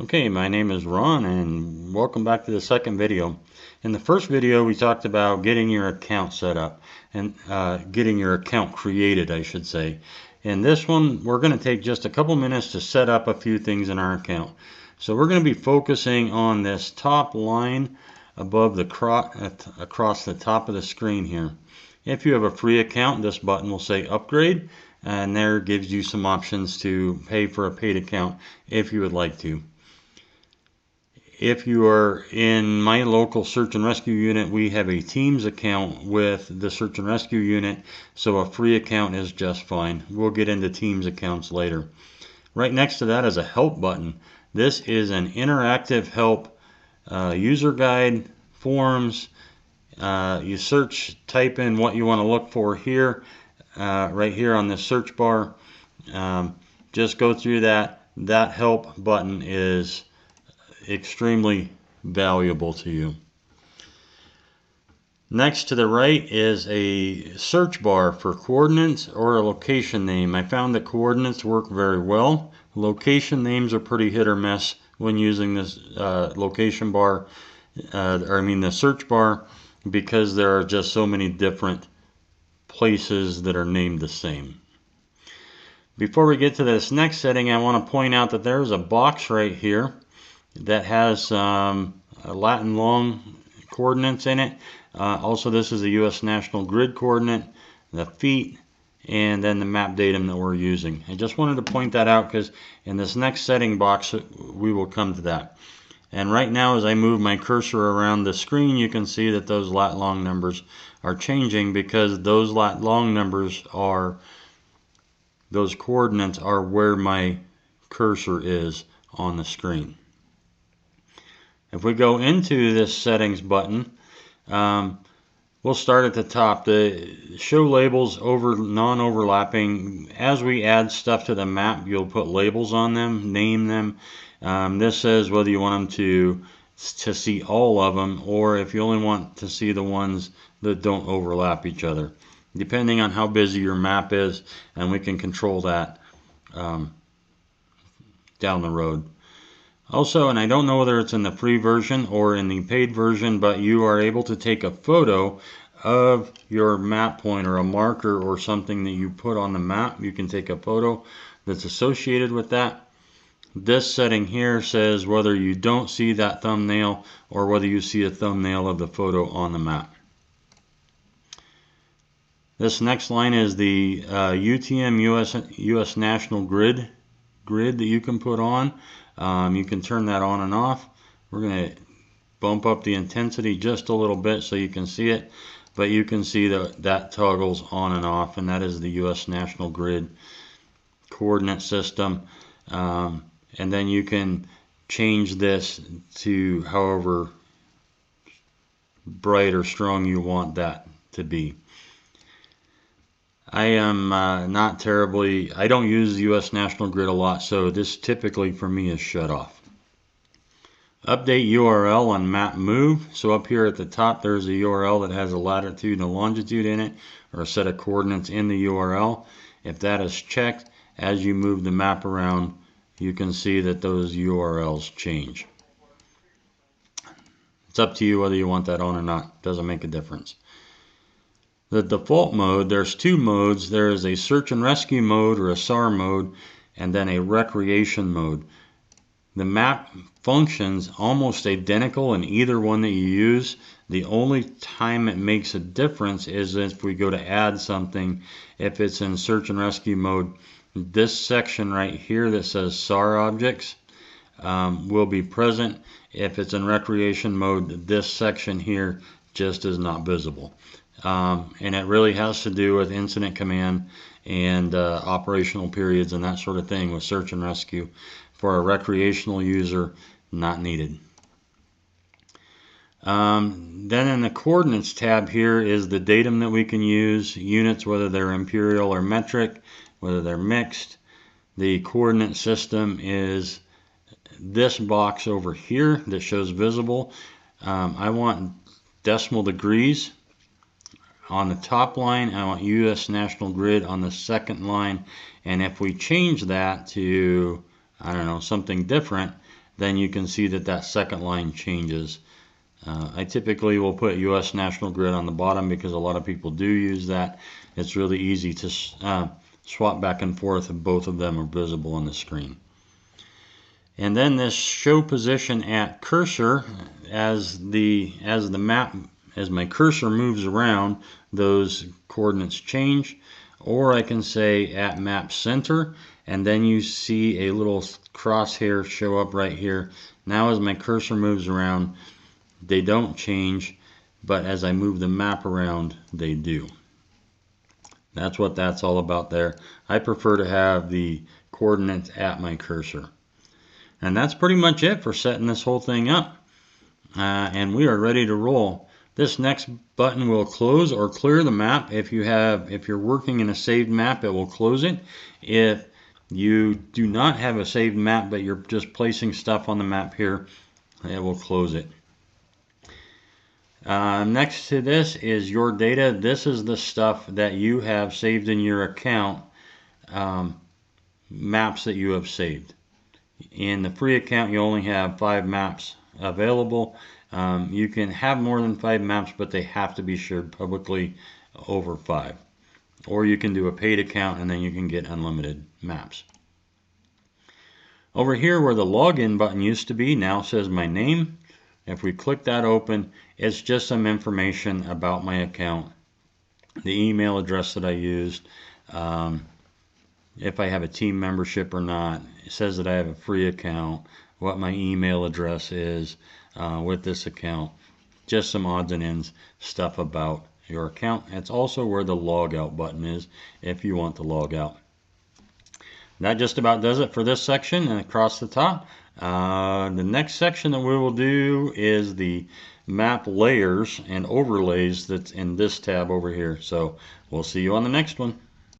Okay, my name is Ron and welcome back to the second video. In the first video we talked about getting your account set up and getting your account created, I should say. In this one we're going to take just a couple minutes to set up a few things in our account. So we're going to be focusing on this top line above the across the top of the screen here. If you have a free account, this button will say upgrade, and there gives you some options to pay for a paid account if you would like to. If you are in my local search and rescue unit, we have a Teams account with the search and rescue unit, so a free account is just fine. We'll get into Teams accounts later. Right next to that is a help button. This is an interactive help user guide, forms. You search, type in what you want to look for here, right here on the search bar. Just go through that. That help button is extremely valuable to you. Next to the right is a search bar for coordinates or a location name. I found that coordinates work very well. Location names are pretty hit or miss when using this location bar, the search bar, because there are just so many different places that are named the same. Before we get to this next setting, I want to point out that there's a box right here that has Latin long coordinates in it. Also, this is the U.S. National Grid coordinate, the feet, and then the map datum that we're using. I just wanted to point that out because in this next setting box we will come to that. And right now, as I move my cursor around the screen, you can see that those lat long numbers are changing because those lat long numbers are, those coordinates are where my cursor is on the screen. If we go into this settings button, we'll start at the top. The show labels over non-overlapping. As we add stuff to the map, you'll put labels on them, name them. This says whether you want them to see all of them, or if you only want to see the ones that don't overlap each other, depending on how busy your map is, and we can control that down the road. Also, and I don't know whether it's in the free version or in the paid version, but you are able to take a photo of your map point or a marker or something that you put on the map. You can take a photo that's associated with that. This setting here says whether you don't see that thumbnail or whether you see a thumbnail of the photo on the map. This next line is the UTM US National Grid that you can put on. You can turn that on and off. We're going to bump up the intensity just a little bit so you can see it, but you can see that toggles on and off, and that is the US National Grid coordinate system. And then you can change this to however bright or strong you want that to be. I am I don't use the US National Grid a lot, so this typically for me is shut off. Update URL on map move. So up here at the top there's a URL that has a latitude and a longitude in it, or a set of coordinates in the URL. If that is checked, as you move the map around, you can see that those URLs change. It's up to you whether you want that on or not. Doesn't make a difference. The default mode, there's two modes. There is a search and rescue mode, or a SAR mode, and then a recreation mode. The map functions almost identical in either one that you use. The only time it makes a difference is if we go to add something. If it's in search and rescue mode, this section right here that says SAR objects will be present. If it's in recreation mode, this section here just is not visible. And it really has to do with incident command and operational periods and that sort of thing with search and rescue. For a recreational user, not needed. Then in the coordinates tab here is the datum that we can use, units, whether they're imperial or metric, whether they're mixed. The coordinate system is this box over here that shows visible. I want decimal degrees on the top line. I want US National Grid on the second line, and if we change that to, I don't know, something different, then you can see that that second line changes. I typically will put US National Grid on the bottom because a lot of people do use that. It's really easy to swap back and forth if both of them are visible on the screen. And then this show position at cursor, as my cursor moves around, those coordinates change. Or I can say at map center, and then you see a little crosshair show up right here. Now as my cursor moves around, they don't change, but as I move the map around, they do. That's what that's all about there. I prefer to have the coordinates at my cursor. And that's pretty much it for setting this whole thing up. And we are ready to roll. This next button will close or clear the map. If you're working in a saved map, it will close it. If you do not have a saved map, but you're just placing stuff on the map here, it will close it. Next to this is your data. This is the stuff that you have saved in your account, maps that you have saved. In the free account, you only have 5 maps available. You can have more than 5 maps, but they have to be shared publicly over 5. Or you can do a paid account and then you can get unlimited maps. Over here where the login button used to be, now says my name. If we click that open, it's just some information about my account, the email address that I used, if I have a team membership or not. It says that I have a free account, what my email address is with this account, just some odds and ends stuff about your account. It's also where the log out button is if you want to log out. That just about does it for this section and across the top. The next section that we will do is the map layers and overlays that's in this tab over here. So we'll see you on the next one.